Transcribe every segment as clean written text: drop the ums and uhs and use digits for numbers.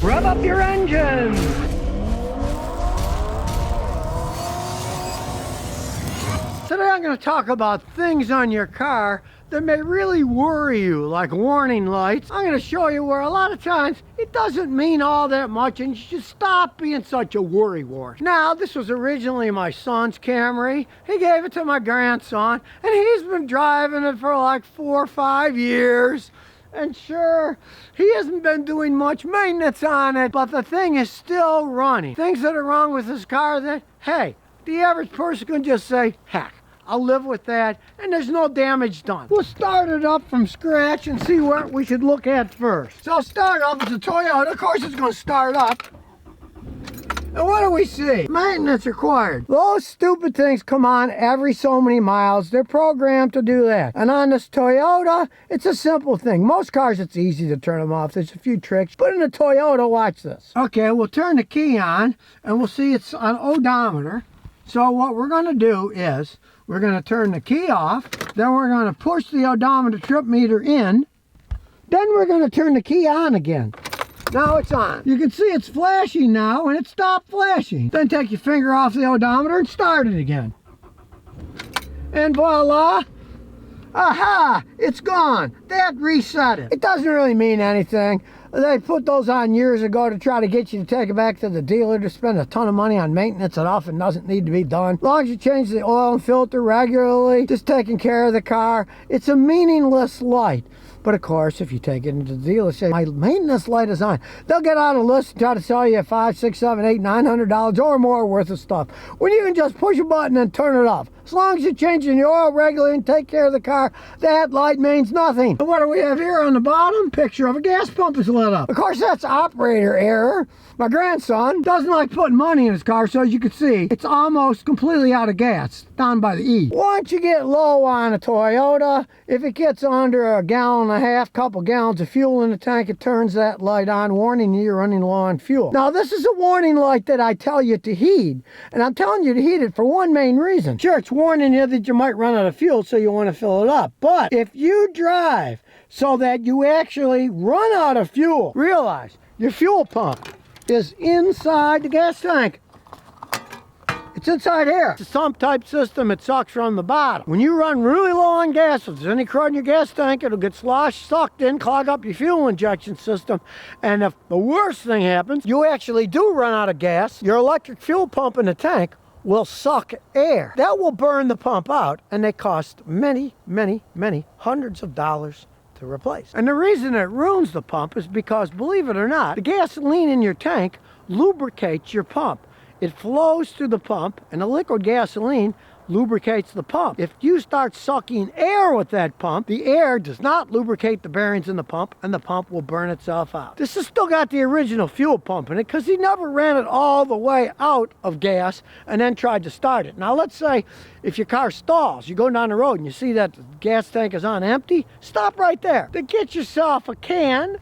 Rev up your engines! Today I'm going to talk about things on your car that may really worry you, like warning lights. I'm going to show you where a lot of times it doesn't mean all that much and you should stop being such a worrywart. Now, this was originally my son's Camry. He gave it to my grandson and he's been driving it for like 4 or 5 years. And sure, he hasn't been doing much maintenance on it, but the thing is still running. Things that are wrong with this car that, hey, the average person can just say, heck, I'll live with that, and there's no damage done. We'll start it up from scratch and see what we should look at first. So I'll start off with the Toyota. Of course, it's going to start up. And what do we see? Maintenance required. Those stupid things come on every so many miles. They're programmed to do that. And on this Toyota, it's a simple thing. Most cars, it's easy to turn them off. There's a few tricks. But in a Toyota, watch this. Okay, we'll turn the key on, and we'll see it's on odometer. So what we're going to do is, we're going to turn the key off, then we're going to push the odometer trip meter in, then we're going to turn the key on again. Now it's on. You can see it's flashing now, and it stopped flashing. Then take your finger off the odometer and start it again. And voila! Aha! It's gone. That reset it. It doesn't really mean anything. They put those on years ago to try to get you to take it back to the dealer to spend a ton of money on maintenance that often doesn't need to be done. As long as you change the oil and filter regularly, just taking care of the car, it's a meaningless light. But of course, if you take it into the dealer, say, my maintenance light is on, they'll get out a list and try to sell you $500, $600, $700, $800, $900 or more worth of stuff, when you can just push a button and turn it off. As long as you're changing your oil regularly and take care of the car, that light means nothing. And what do we have here on the bottom? Picture of a gas pump is lit up. Of course, that's operator error. My grandson doesn't like putting money in his car, so as you can see, it's almost completely out of gas, down by the E. Once you get low on a Toyota, if it gets under 1.5 gallons, couple gallons of fuel in the tank, it turns that light on, warning you you're running low on fuel. Now, this is a warning light that I tell you to heed, and I'm telling you to heed it for one main reason. Sure, it's warning you that you might run out of fuel, so you want to fill it up. But if you drive so that you actually run out of fuel, realize your fuel pump is inside the gas tank. It's inside here. It's a sump type system. It sucks from the bottom. When you run really low on gas, if there's any crud in your gas tank, it'll get sloshed, sucked in, clog up your fuel injection system. And if the worst thing happens, you actually do run out of gas, your electric fuel pump in the tank will suck air. That will burn the pump out, and they cost many, many, many hundreds of dollars to replace. And the reason it ruins the pump is because, believe it or not, the gasoline in your tank lubricates your pump. It flows through the pump, and the liquid gasoline lubricates the pump. If you start sucking air with that pump, the air does not lubricate the bearings in the pump, and the pump will burn itself out. This has still got the original fuel pump in it because he never ran it all the way out of gas and then tried to start it. Now, let's say if your car stalls, you go down the road and you see that the gas tank is on empty, stop right there. Then get yourself a can,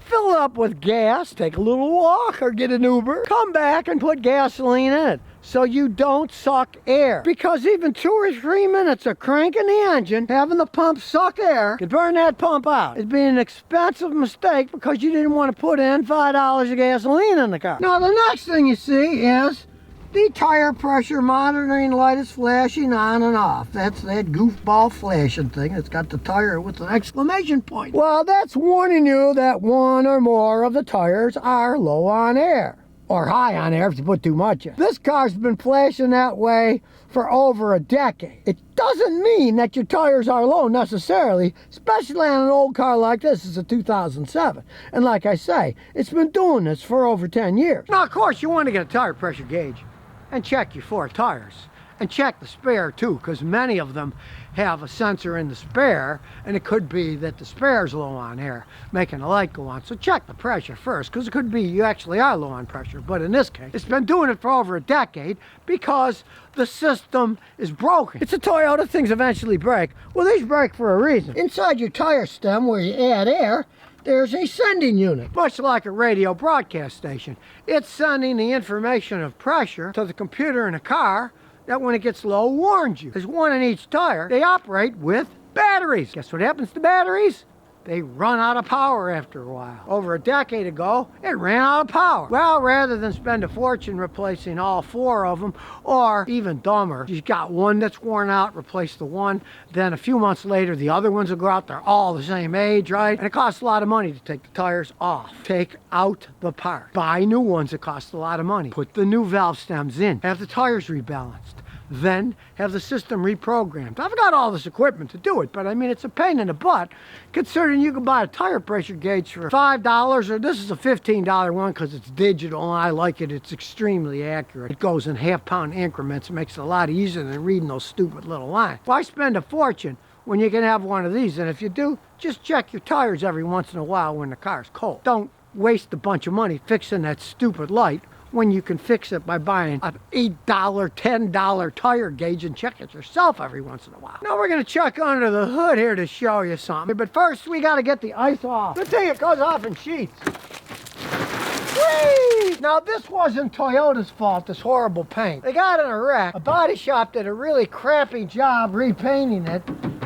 fill it up with gas, take a little walk or get an Uber, come back and put gasoline in it so you don't suck air. Because even 2 or 3 minutes of cranking the engine, having the pump suck air, could burn that pump out. It'd be an expensive mistake because you didn't want to put in $5 of gasoline in the car. Now, the next thing you see is the tire pressure monitoring light is flashing on and off. That's that goofball flashing thing. It's got the tire with an exclamation point. Well, that's warning you that one or more of the tires are low on air. Or high on air if you put too much in. This car's been flashing that way for over a decade. It doesn't mean that your tires are low necessarily, especially on an old car like this. It's a 2007. And like I say, it's been doing this for over 10 years. Now, of course, you want to get a tire pressure gauge and check your 4 tires. And check the spare too, because many of them have a sensor in the spare, and it could be that the spare's low on air, making the light go on. So check the pressure first, because it could be you actually are low on pressure. But in this case, it's been doing it for over a decade because the system is broken. It's a Toyota, things eventually break. Well, these break for a reason. Inside your tire stem where you add air, there's a sending unit, much like a radio broadcast station. It's sending the information of pressure to the computer in a car that when it gets low warns you. There's one in each tire. They operate with batteries. Guess what happens to batteries? they run out of power after a while. Over a decade ago, it ran out of power. Well, rather than spend a fortune replacing all 4 of them, or even dumber, you got one that's worn out, replace the one, then a few months later, the other ones will go out, they're all the same age, right? And it costs a lot of money to take the tires off. Take out the part. Buy new ones that cost a lot of money. Put the new valve stems in. Have the tires rebalanced. Then have the system reprogrammed. I've got all this equipment to do it, but I mean, it's a pain in the butt, considering you can buy a tire pressure gauge for $5, or this is a $15 one because it's digital and I like it. It's extremely accurate. It goes in half-pound increments. It makes it a lot easier than reading those stupid little lines. Why spend a fortune when you can have one of these? And if you do, just check your tires every once in a while when the car's cold. Don't waste a bunch of money fixing that stupid light when you can fix it by buying an $8, $10 tire gauge and check it yourself every once in a while. Now we're gonna check under the hood here to show you something, but first we gotta get the ice off. Good thing it goes off in sheets. Whee! Now this wasn't Toyota's fault, this horrible paint. They got in a wreck. A body shop did a really crappy job repainting it,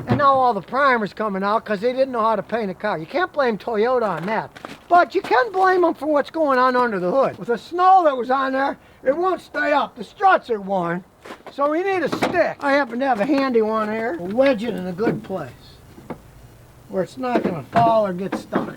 and now all the primer's coming out because they didn't know how to paint a car. You can't blame Toyota on that. But you can blame them for what's going on under the hood. With the snow that was on there, it won't stay up. The struts are worn, so we need a stick. I happen to have a handy one here. We'll wedge it in a good place where it's not going to fall or get stuck.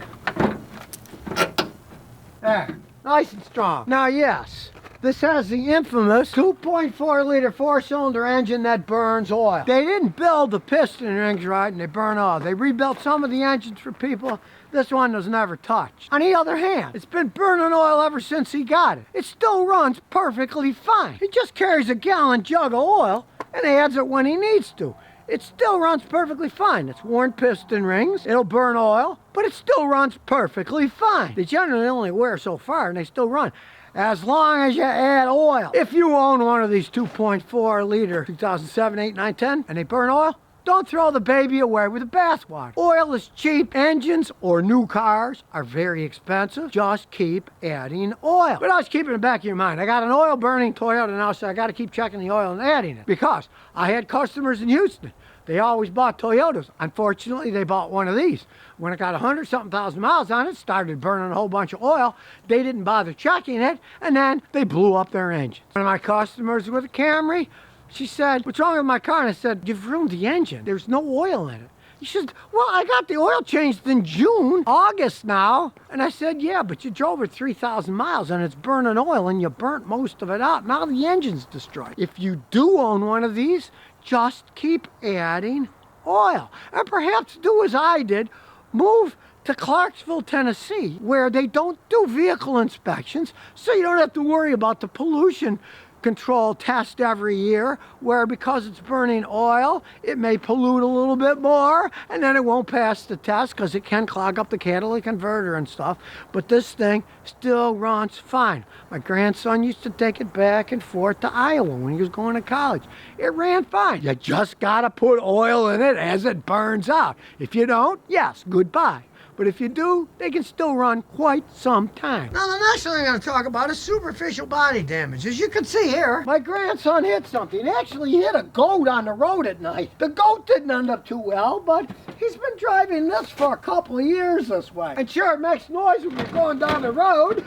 There, nice and strong. Now, yes, this has the infamous 2.4 liter 4-cylinder engine that burns oil. They didn't build the piston rings right and they burn oil. They rebuilt some of the engines for people. This one was never touched. On the other hand, it's been burning oil ever since he got it. It still runs perfectly fine. He just carries a gallon jug of oil and adds it when he needs to. It still runs perfectly fine. It's worn piston rings. It'll burn oil, but it still runs perfectly fine. They generally only wear so far and they still run, as long as you add oil. If you own one of these 2.4 liter 2007, 8, 9, 10 and they burn oil, don't throw the baby away with the bathwater. Oil is cheap. Engines or new cars are very expensive. Just keep adding oil. But always keep it in the back of your mind. I got an oil burning Toyota now, so I got to keep checking the oil and adding it. Because I had customers in Houston. They always bought Toyotas. Unfortunately, they bought one of these. When it got 100-something thousand miles on it, started burning a whole bunch of oil. They didn't bother checking it, and then they blew up their engines. One of my customers with a Camry, she said, "What's wrong with my car?" And I said, "You've ruined the engine. There's no oil in it." She said, "Well, I got the oil changed in June, August now." And I said, "Yeah, but you drove it 3,000 miles and it's burning oil and you burnt most of it out. Now the engine's destroyed." If you do own one of these, just keep adding oil. And perhaps do as I did, move to Clarksville, Tennessee, where they don't do vehicle inspections, so you don't have to worry about the pollution control test every year, where because it's burning oil, it may pollute a little bit more, and then it won't pass the test because it can clog up the catalytic converter and stuff. But this thing still runs fine. My grandson used to take it back and forth to Iowa when he was going to college. It ran fine. You just gotta put oil in it as it burns out. If you don't, yes, goodbye. But if you do, they can still run quite some time. Now, the next thing I'm going to talk about is superficial body damage. As you can see here, my grandson hit something. Actually, he hit a goat on the road at night. The goat didn't end up too well, but he's been driving this for a couple of years this way. And sure, it makes noise when you're going down the road,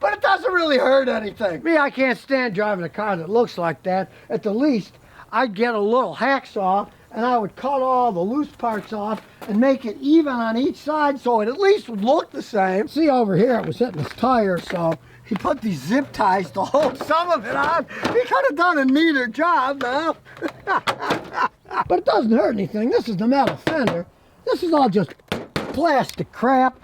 but it doesn't really hurt anything. Me, I can't stand driving a car that looks like that. At the least, I'd get a little hacksaw and I would cut all the loose parts off and make it even on each side so it at least would look the same. See, over here it was hitting his tire, so he put these zip ties to hold some of it on. He could have done a neater job now. But it doesn't hurt anything. This is the metal fender. This is all just plastic crap.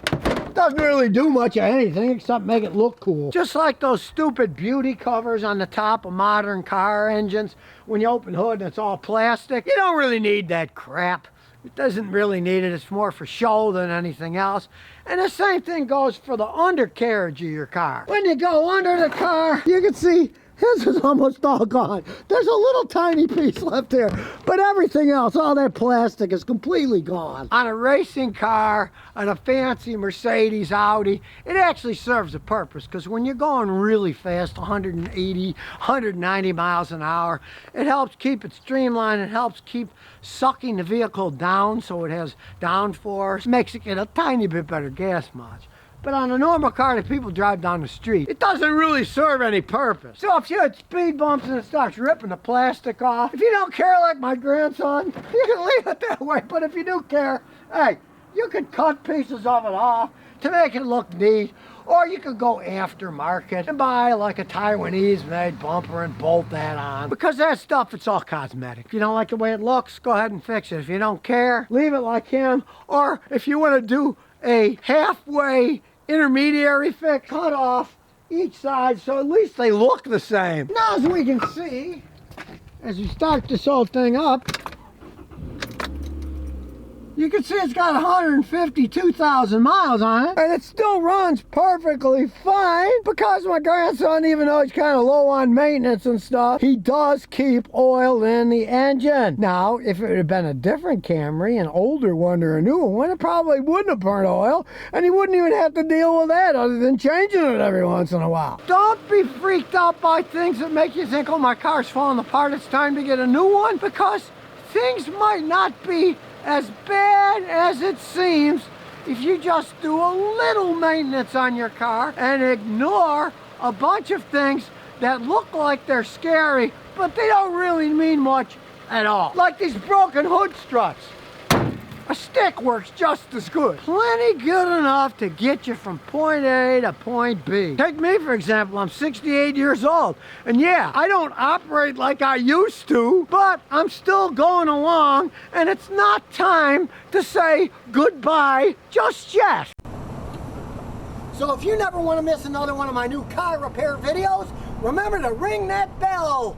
Doesn't really do much of anything except make it look cool. Just like those stupid beauty covers on the top of modern car engines. When you open the hood and it's all plastic, you don't really need that crap. It doesn't really need it. It's more for show than anything else. And the same thing goes for the undercarriage of your car. When you go under the car, you can see His is almost all gone. There's a little tiny piece left here, but everything else, all that plastic is completely gone. On a racing car, on a fancy Mercedes, Audi, it actually serves a purpose, because when you're going really fast, 180, 190 miles an hour, it helps keep it streamlined. It helps keep sucking the vehicle down so it has downforce, makes it get a tiny bit better gas mileage. But on a normal car that people drive down the street, it doesn't really serve any purpose. So if you hit speed bumps and it starts ripping the plastic off, if you don't care like my grandson, you can leave it that way. But if you do care, hey, you could cut pieces of it off to make it look neat. Or you could go aftermarket and buy like a Taiwanese made bumper and bolt that on. Because that stuff, it's all cosmetic. If you don't like the way it looks, go ahead and fix it. If you don't care, leave it like him. Or if you want to do a halfway intermediary fix, cut off each side so at least they look the same. Now as we can see, as you start this whole thing up, you can see it's got 152,000 miles on it, and it still runs perfectly fine because my grandson, even though he's kind of low on maintenance and stuff, he does keep oil in the engine. Now, if it had been a different Camry, an older one or a newer one, it probably wouldn't have burnt oil, and he wouldn't even have to deal with that other than changing it every once in a while. Don't be freaked out by things that make you think, oh, my car's falling apart, it's time to get a new one, because things might not be as bad as it seems if you just do a little maintenance on your car and ignore a bunch of things that look like they're scary, but they don't really mean much at all. Like these broken hood struts. A stick works just as good. Plenty good enough to get you from point A to point B. Take me, for example. I'm 68 years old. And yeah, I don't operate like I used to, but I'm still going along, and it's not time to say goodbye just yet. So if you never want to miss another one of my new car repair videos, remember to ring that bell.